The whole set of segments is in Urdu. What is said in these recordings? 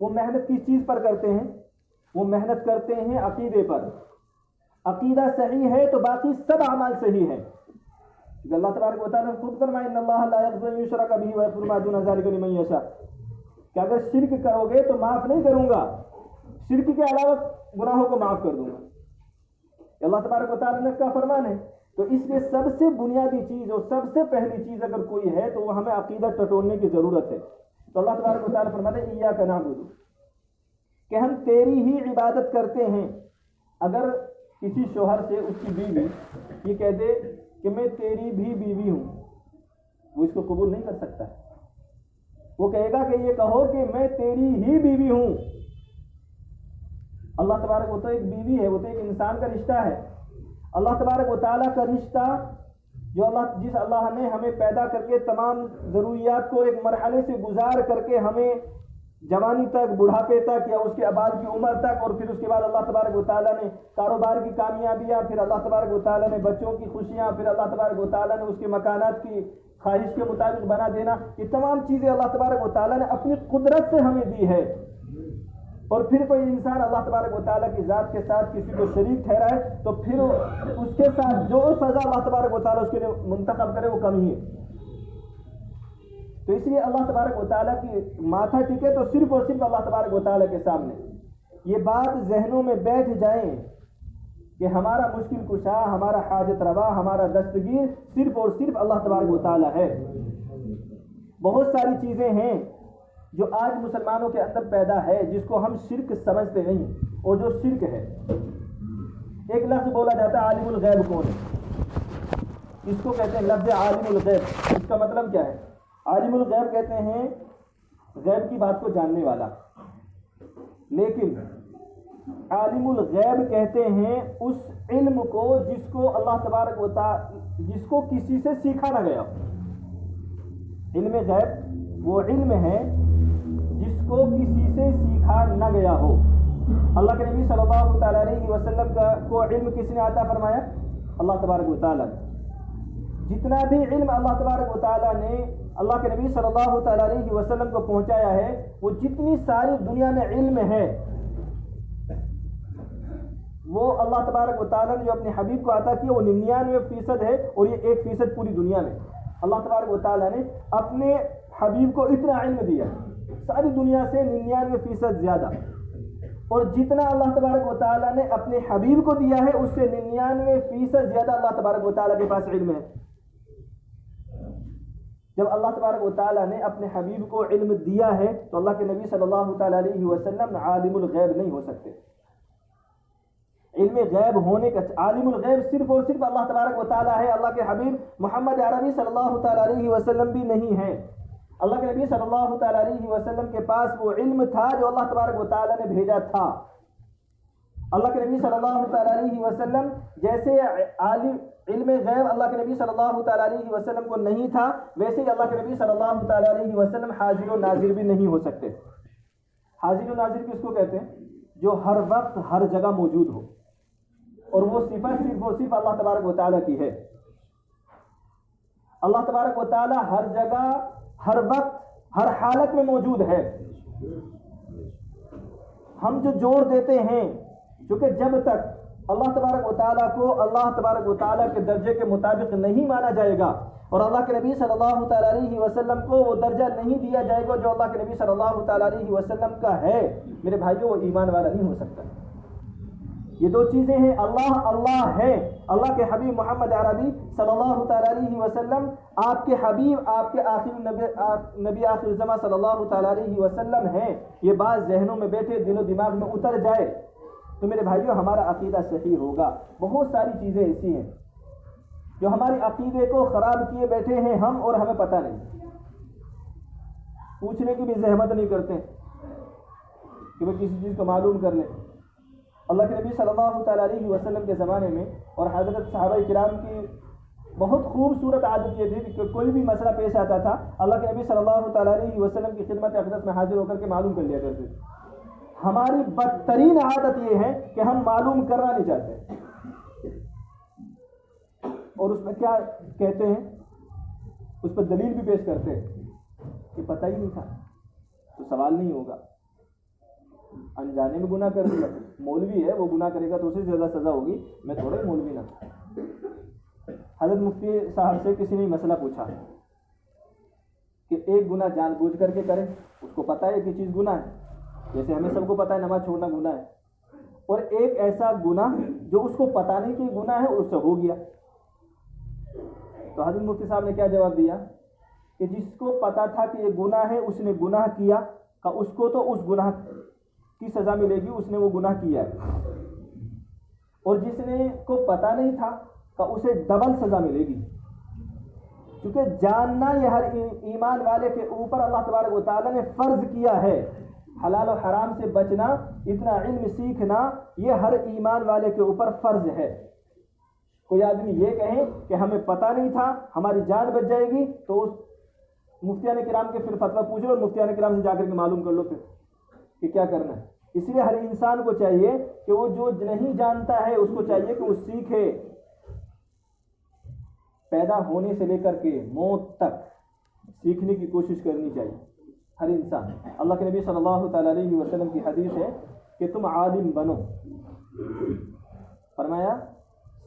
وہ محنت کس چیز پر کرتے ہیں؟ وہ محنت کرتے ہیں عقیدے پر. عقیدہ صحیح ہے تو باقی سب اعمال صحیح ہیں. اللہ تبارک و تعالیٰ نے خود فرمایا ان اللہ لا یغفر ان یشرک بہ ویغفر ما دون ذلک لمن یشاء کہ اگر شرک کرو گے تو معاف نہیں کروں گا، شرک کے علاوہ گناہوں کو معاف کر دوں گا. اللہ تبارک و تعالیٰ نے کا فرمان ہے. تو اس لیے سب سے بنیادی چیز اور سب سے پہلی چیز اگر کوئی ہے تو وہ ہمیں عقیدہ ٹٹولنے کی ضرورت ہے. تو اللہ تبارک و تعالیٰ فرماتے ہیں ایاک نعبد کہ ہم تیری ہی عبادت کرتے ہیں. اگر کسی شوہر سے اس کی بیوی یہ کہہ دے کہ میں تیری بھی بیوی ہوں، وہ اس کو قبول نہیں کر سکتا. وہ کہے گا کہ یہ کہو کہ میں تیری ہی بیوی ہوں. اللہ تبارک وہ تو ایک بیوی ہے، وہ تو ایک انسان کا رشتہ ہے. اللہ تبارک و تعالیٰ کا رشتہ جو جس اللہ نے ہمیں پیدا کر کے تمام ضروریات کو ایک مرحلے سے گزار کر کے ہمیں جوانی تک، بڑھاپے تک یا اس کے بعد کی عمر تک، اور پھر اس کے بعد اللہ تبارک و تعالیٰ نے کاروبار کی کامیابیاں، پھر اللہ تبارک و تعالیٰ نے بچوں کی خوشیاں، پھر اللہ تبارک و تعالیٰ نے اس کے مکانات کی خواہش کے مطابق بنا دینا، یہ تمام چیزیں اللہ تبارک و تعالیٰ نے اپنی قدرت سے ہمیں دی ہے. اور پھر کوئی انسان اللہ تبارک و تعالیٰ کی ذات کے ساتھ کسی کو شریک ٹھہرائے تو پھر اس کے ساتھ جو سزا اللہ تبارک و تعالیٰ اس کے لیے منتخب کرے وہ کم ہی ہے. تو اس لیے اللہ تبارک و تعالیٰ کی ماتھا ٹکے تو صرف اور صرف اللہ تبارک و تعالیٰ کے سامنے. یہ بات ذہنوں میں بیٹھ جائیں کہ ہمارا مشکل کشا، ہمارا حاجت روا، ہمارا دستگیر صرف اور صرف اللہ تبارک و تعالیٰ ہے. بہت ساری چیزیں ہیں جو آج مسلمانوں کے اندر پیدا ہے جس کو ہم شرک سمجھتے نہیں، اور جو شرک ہے. ایک لفظ بولا جاتا ہے عالم الغیب کون ہے؟ اس کو کہتے ہیں لفظ عالم الغیب. اس کا مطلب کیا ہے؟ عالم الغیب کہتے ہیں غیب کی بات کو جاننے والا، لیکن عالم الغیب کہتے ہیں اس علم کو جس کو اللہ تبارک و تعالی جس کو کسی سے سیکھا نہ گیا. علم غیب وہ علم ہے جس کو کسی سے سیکھا نہ گیا ہو. اللہ کے نبی صلی اللہ تعالیٰ علیہ وسلم کو علم کس نے عطا فرمایا؟ اللہ تبارک و تعالیٰ. جتنا بھی علم اللہ تبارک و تعالیٰ نے اللہ کے نبی صلی اللہ تعالیٰ علیہ وسلم کو پہنچایا ہے، وہ جتنی ساری دنیا میں علم ہے وہ اللہ تبارک و تعالیٰ نے جو اپنے حبیب کو عطا کیا وہ 99% ہے، اور یہ 1% پوری دنیا میں. اللہ تبارک و تعالیٰ نے اپنے حبیب کو اتنا علم دیا ساری دنیا سے 99% زیادہ، اور جتنا اللہ تبارک و تعالیٰ نے اپنے حبیب کو دیا ہے اس سے 99% زیادہ اللہ تبارک و تعالیٰ کے پاس علم ہے. جب اللہ تبارک و تعالیٰ نے اپنے حبیب کو علم دیا ہے تو اللہ کے نبی صلی اللہ تعالیٰ علیہ وسلم عالم الغیب نہیں ہو سکتے. علم غیب ہونے کا عالم الغیب صرف اور صرف اللہ تبارک و تعالیٰ ہے. اللہ کے حبیب محمد عربی صلی اللہ تعالیٰ علیہ وسلم بھی نہیں ہیں. اللہ کے نبی صلی اللہ تعالیٰ علیہ وسلم کے پاس وہ علم تھا جو اللہ تبارک و تعالیٰ نے بھیجا تھا. اللہ کے نبی صلی اللہ تعالیٰ علیہ وسلم جیسے عالم علم غیب اللہ کے نبی صلی اللہ تعالیٰ علیہ وسلم کو نہیں تھا، ویسے ہی اللہ کے نبی صلی اللہ تعالیٰ علیہ وسلم حاضر و ناظر بھی نہیں ہو سکتے. حاضر و ناظر کس کو کہتے ہیں؟ جو ہر وقت ہر جگہ موجود ہو، اور وہ صفت صرف اور صرف اللہ تبارک و تعالیٰ کی ہے. اللہ تبارک و تعالیٰ ہر جگہ، ہر وقت، ہر حالت میں موجود ہے. ہم جو جوڑ دیتے ہیں کیونکہ جب تک اللہ تبارک و تعالیٰ کو اللہ تبارک و تعالیٰ کے درجے کے مطابق نہیں مانا جائے گا، اور اللہ کے نبی صلی اللہ تعالیٰ علیہ وسلم کو وہ درجہ نہیں دیا جائے گا جو اللہ کے نبی صلی اللہ تعالیٰ علیہ وسلم کا ہے، میرے بھائیوں وہ ایمان والا نہیں ہو سکتا. یہ دو چیزیں ہیں، اللہ اللہ ہے، اللہ کے حبیب محمد عربی صلی اللہ تعالیٰ علیہ وسلم آپ کے حبیب، آپ کے نبی آخر الزماں صلی اللہ تعالیٰ علیہ وسلم ہیں. یہ بات ذہنوں میں بیٹھے دل و دماغ میں اتر جائے تو میرے بھائیوں ہمارا عقیدہ صحیح ہوگا. بہت ساری چیزیں ایسی ہیں جو ہمارے عقیدے کو خراب کیے بیٹھے ہیں ہم، اور ہمیں پتہ نہیں، پوچھنے کی بھی زحمت نہیں کرتے کہ وہ کسی چیز کو معلوم کر لیں. اللہ کے نبی صلی اللہ تعالیٰ علیہ وسلم کے زمانے میں اور حضرت صحابہ کرام کی بہت خوبصورت عادت یہ تھی کہ کوئی بھی مسئلہ پیش آتا تھا اللہ کے نبی صلی اللہ تعالیٰ علیہ وسلم کی خدمت اقدس میں حاضر ہو کر کے معلوم کر لیا کرتے. ہماری بدترین عادت یہ ہے کہ ہم معلوم کرنا نہیں چاہتے، اور اس میں کیا کہتے ہیں، اس پر دلیل بھی پیش کرتے ہیں کہ پتہ ہی نہیں تھا تو سوال نہیں ہوگا. انجانے میں گناہ کر دیا. مولوی ہے وہ گناہ کرے گا تو اسے زیادہ سزا ہوگی, میں تھوڑا ہی مولوی نہ. حضرت مفتی صاحب سے کسی نے مسئلہ پوچھا کہ ایک گناہ جان بوجھ کر کے کرے, اس کو پتہ ہے کہ چیز گناہ ہے, جیسے ہمیں سب کو پتہ ہے نماز چھوڑنا گناہ ہے, اور ایک ایسا گناہ جو اس کو پتہ نہیں کہ گناہ ہے اس سے ہو گیا. تو حضرت مفتی صاحب نے کیا جواب دیا کہ جس کو پتہ تھا کہ یہ گناہ ہے اس نے گناہ کیا, کہ اس کو تو اس گناہ کی سزا ملے گی, اس نے وہ گناہ کیا ہے, اور جس نے کو پتہ نہیں تھا کہ اسے ڈبل سزا ملے گی. کیونکہ جاننا یہ ہر ایمان والے کے اوپر اللہ تبارک و تعالیٰ نے فرض کیا ہے. حلال و حرام سے بچنا, اتنا علم سیکھنا, یہ ہر ایمان والے کے اوپر فرض ہے. کوئی آدمی یہ کہے کہ ہمیں پتہ نہیں تھا ہماری جان بچ جائے گی, تو اس مفتیان کرام کے پھر فتویٰ پوچھ لو, اور مفتیان کرام سے جا کر کے معلوم کر لو پھر کہ کیا کرنا ہے. اس لیے ہر انسان کو چاہیے کہ وہ جو نہیں جانتا ہے اس کو چاہیے کہ وہ سیکھے. پیدا ہونے سے لے کر کے موت تک سیکھنے کی کوشش کرنی چاہیے ہر انسان. اللہ کے نبی صلی اللہ تعالیٰ علیہ وسلم کی حدیث ہے کہ تم عالم بنو. فرمایا,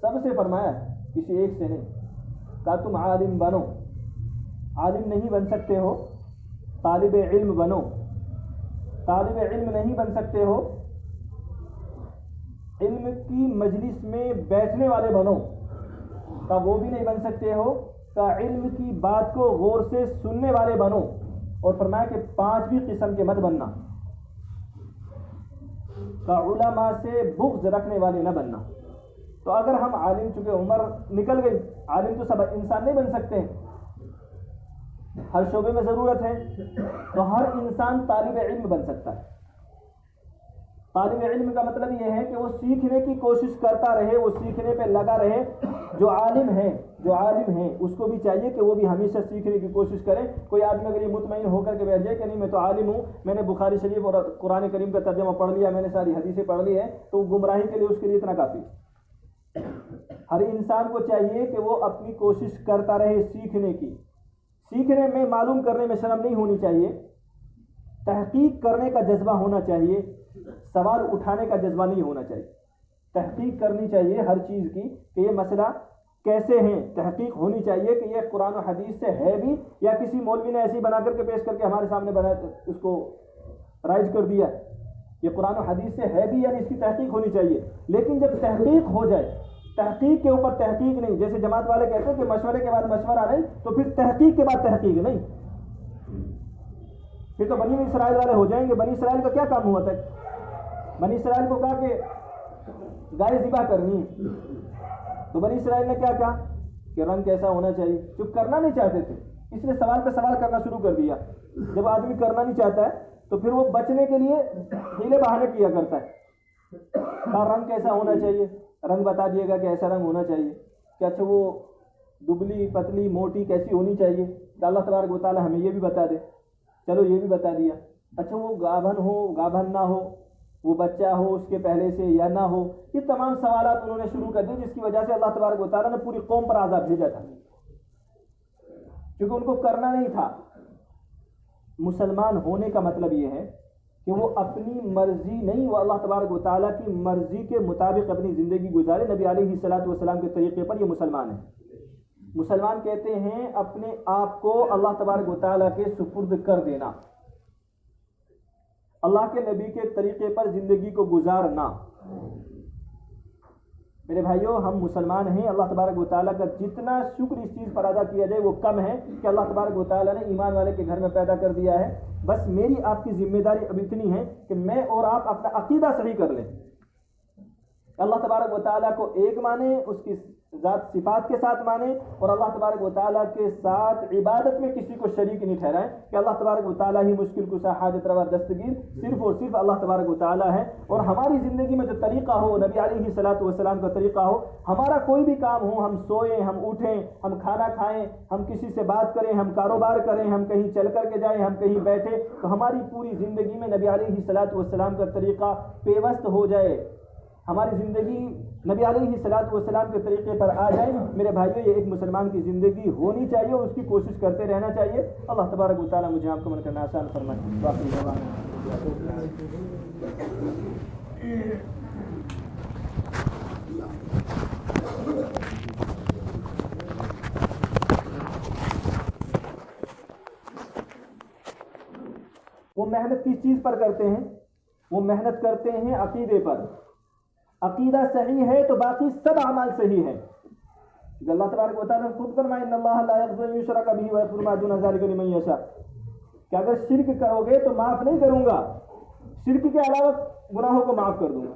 سب سے فرمایا, کسی ایک سے نہیں, کہا تم عالم بنو. عالم نہیں بن سکتے ہو, طالب علم بنو. طالب علم نہیں بن سکتے ہو, علم کی مجلس میں بیٹھنے والے بنو. کا وہ بھی نہیں بن سکتے ہو, کا علم کی بات کو غور سے سننے والے بنو. اور فرمایا کہ 5ویں قسم کے مت بننا, کا علماء سے بغض رکھنے والے نہ بننا. تو اگر ہم عالم, چونکہ عمر نکل گئی, عالم تو سب انسان نہیں بن سکتے, ہر شعبے میں ضرورت ہے, تو ہر انسان طالب علم بن سکتا ہے. طالب علم کا مطلب یہ ہے کہ وہ سیکھنے کی کوشش کرتا رہے, وہ سیکھنے پہ لگا رہے. جو عالم ہیں اس کو بھی چاہیے کہ وہ بھی ہمیشہ سیکھنے کی کوشش کرے. کوئی آدمی اگر یہ مطمئن ہو کر کے بیٹھ جائے کہ نہیں میں تو عالم ہوں, میں نے بخاری شریف اور قرآن کریم کا ترجمہ پڑھ لیا, میں نے ساری حدیثیں پڑھ لی ہے, تو گمراہی کے لیے اس کے لیے اتنا کافی. ہر انسان کو چاہیے کہ وہ اپنی کوشش کرتا رہے سیکھنے کی. سیکھنے میں, معلوم کرنے میں شرم نہیں ہونی چاہیے, تحقیق کرنے کا جذبہ ہونا چاہیے, سوال اٹھانے کا جذبہ نہیں ہونا چاہیے. تحقیق کرنی چاہیے ہر چیز کی کہ یہ مسئلہ کیسے ہیں. تحقیق ہونی چاہیے کہ یہ قرآن و حدیث سے ہے بھی, یا کسی مولوی نے ایسی بنا کر کے پیش کر کے ہمارے سامنے بنا اس کو رائج کر دیا. یہ قرآن و حدیث سے ہے بھی, یعنی اس کی تحقیق ہونی چاہیے. لیکن جب تحقیق ہو جائے, تحقیق کے اوپر تحقیق نہیں, جیسے جماعت والے کہتے ہیں کہ مشورے کے بعد مشورہ نہیں, تو پھر تحقیق کے بعد تحقیق نہیں, پھر تو بنی اسرائیل والے ہو جائیں گے. بنی اسرائیل کا کیا کام ہوا تھا؟ بنی اسرائیل کو کہا کہ گائے ذبح کرنی ہے, تو بنی اسرائیل نے کیا کہا کہ رنگ کیسا ہونا چاہیے. چپ کرنا نہیں چاہتے تھے, اس نے سوال پہ سوال کرنا شروع کر دیا. جب آدمی کرنا نہیں چاہتا ہے تو پھر وہ بچنے کے لیے ہیلے بہانے کیا کرتا ہے. کہا رنگ کیسا ہونا چاہیے, رنگ بتا دیے گا کہ ایسا رنگ ہونا چاہیے. کہ اچھا وہ دبلی پتلی موٹی کیسی ہونی چاہیے, کہ اللہ تبارک و تعالیٰ ہمیں یہ بھی بتا دے. چلو یہ بھی بتا دیا. اچھا وہ گابھن ہو گابھن نہ ہو, وہ بچہ ہو اس کے پہلے سے یا نہ ہو, یہ تمام سوالات انہوں نے شروع کر دیے, جس کی وجہ سے اللہ تبارک و تعالیٰ نے پوری قوم پر عذاب بھیجا تھا, کیونکہ ان کو کرنا نہیں تھا. مسلمان ہونے کا مطلب یہ ہے کہ وہ اپنی مرضی نہیں, وہ اللہ تبارک و تعالیٰ کی مرضی کے مطابق اپنی زندگی گزارے. نبی علیہ الصلوۃ والسلام کے طریقے پر یہ مسلمان ہے. مسلمان کہتے ہیں اپنے آپ کو اللہ تبارک و تعالیٰ کے سپرد کر دینا, اللہ کے نبی کے طریقے پر زندگی کو گزارنا. میرے بھائیوں, ہم مسلمان ہیں. اللہ تبارک و تعالیٰ کا جتنا شکر اس چیز پر ادا کیا جائے وہ کم ہے کہ اللہ تبارک و تعالیٰ نے ایمان والے کے گھر میں پیدا کر دیا ہے. بس میری آپ کی ذمہ داری اب اتنی ہے کہ میں اور آپ اپنا عقیدہ صحیح کر لیں. اللہ تبارک و تعالیٰ کو ایک مانے, اس کی ذات صفات کے ساتھ مانے, اور اللہ تبارک و تعالیٰ کے ساتھ عبادت میں کسی کو شریک نہیں ٹھہرائیں کہ اللہ تبارک و تعالیٰ ہی مشکل کشا حاجت روا دستگیر, صرف اور صرف اللہ تبارک و تعالیٰ ہے. اور ہماری زندگی میں جو طریقہ ہو, نبی علیہ الصلوۃ والسلام کا طریقہ ہو, ہمارا کوئی بھی کام ہو, ہم سوئیں, ہم اٹھیں, ہم کھانا کھائیں, ہم کسی سے بات کریں, ہم کاروبار کریں, ہم کہیں چل کر کے جائیں, ہم کہیں بیٹھیں, تو ہماری پوری زندگی میں نبی علیہ الصلوۃ والسلام کا طریقہ پیوست ہو جائے. ہماری زندگی نبی علیہ الصلوۃ والسلام کے طریقے پر آ جائے. میرے بھائیوں یہ ایک مسلمان کی زندگی ہونی چاہیے اور اس کی کوشش کرتے رہنا چاہیے. اللہ تبارک و تعالیٰ مجھے آپ کو عمل کرنا آسان فرمائے. باقی وہ محنت کس چیز پر کرتے ہیں؟ وہ محنت کرتے ہیں عقیدے پر. عقیدہ صحیح ہے تو باقی سب اعمال صحیح ہے. اللہ تبارک و تعالیٰ خود فرمائے ان اللہ لا یغفر ان یشرک بہ ویغفر ما دون ذلک لمن یشاء کہ اگر شرک کرو گے تو معاف نہیں کروں گا، شرک کے علاوہ گناہوں کو معاف کر دوں گا.